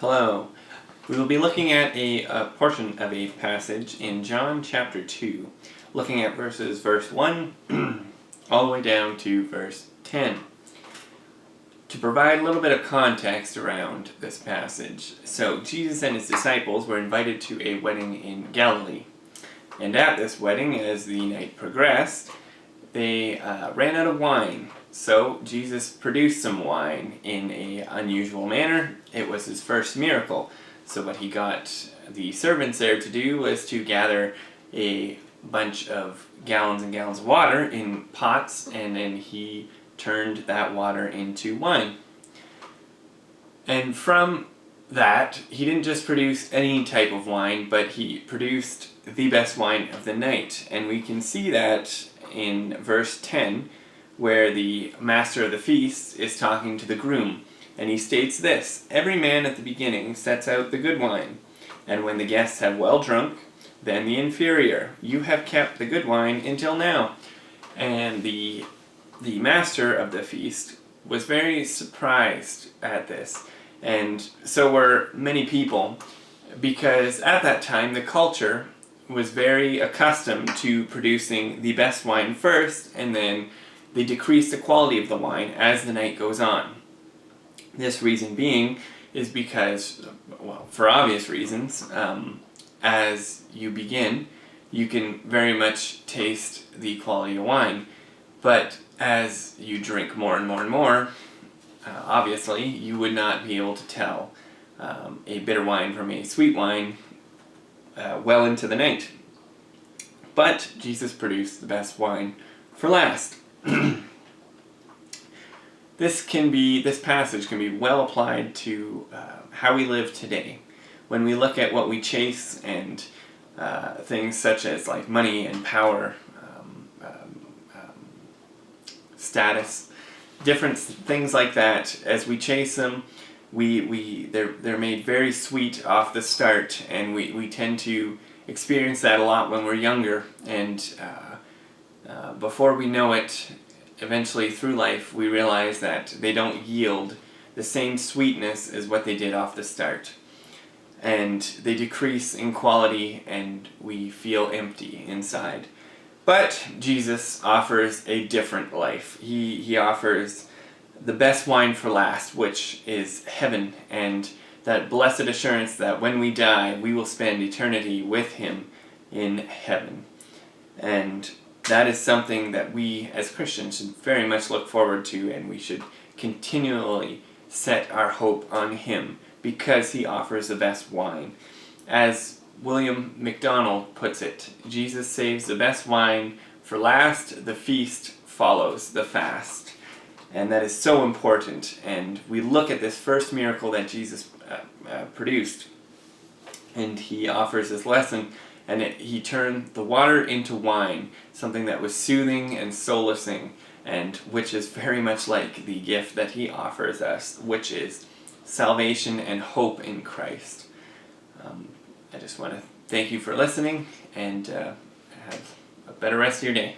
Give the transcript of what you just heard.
Hello. We will be looking at a portion of a passage in John chapter 2, looking at verse 1 all the way down to verse 10. To provide a little bit of context around this passage, so Jesus and his disciples were invited to a wedding in Galilee. And at this wedding, as the night progressed, they ran out of wine. So Jesus produced some wine in an unusual manner. It was his first miracle. So what he got the servants there to do was to gather a bunch of gallons and gallons of water in pots, and then he turned that water into wine. And from that, he didn't just produce any type of wine, but he produced the best wine of the night. And we can see that in verse 10, where the master of the feast is talking to the groom. And he states this: "Every man at the beginning sets out the good wine, and when the guests have well drunk, then the inferior. You have kept the good wine until now." And the master of the feast was very surprised at this. And so were many people, because at that time the culture was very accustomed to producing the best wine first, and then they decrease the quality of the wine as the night goes on. This reason being is because, well, for obvious reasons, as you begin, you can very much taste the quality of wine, but as you drink more and more and more, obviously you would not be able to tell a bitter wine from a sweet wine well into the night. But Jesus produced the best wine for last. This passage can be well applied to how we live today. When we look at what we chase and things such as like money and power, status, different things like that, as we chase them, they're made very sweet off the start, and we tend to experience that a lot when we're younger, and before we know it, eventually through life, we realize that they don't yield the same sweetness as what they did off the start. And they decrease in quality, and we feel empty inside. But Jesus offers a different life. He offers the best wine for last, which is heaven, and that blessed assurance that when we die, we will spend eternity with him in heaven. And that is something that we as Christians should very much look forward to, and we should continually set our hope on him, because he offers the best wine. As William MacDonald puts it, Jesus saves the best wine for last, the feast follows the fast. And that is so important. And we look at this first miracle that Jesus produced, and he offers this lesson, and he turned the water into wine, something that was soothing and solacing, and which is very much like the gift that he offers us, which is salvation and hope in Christ. I just want to thank you for listening, and have a better rest of your day.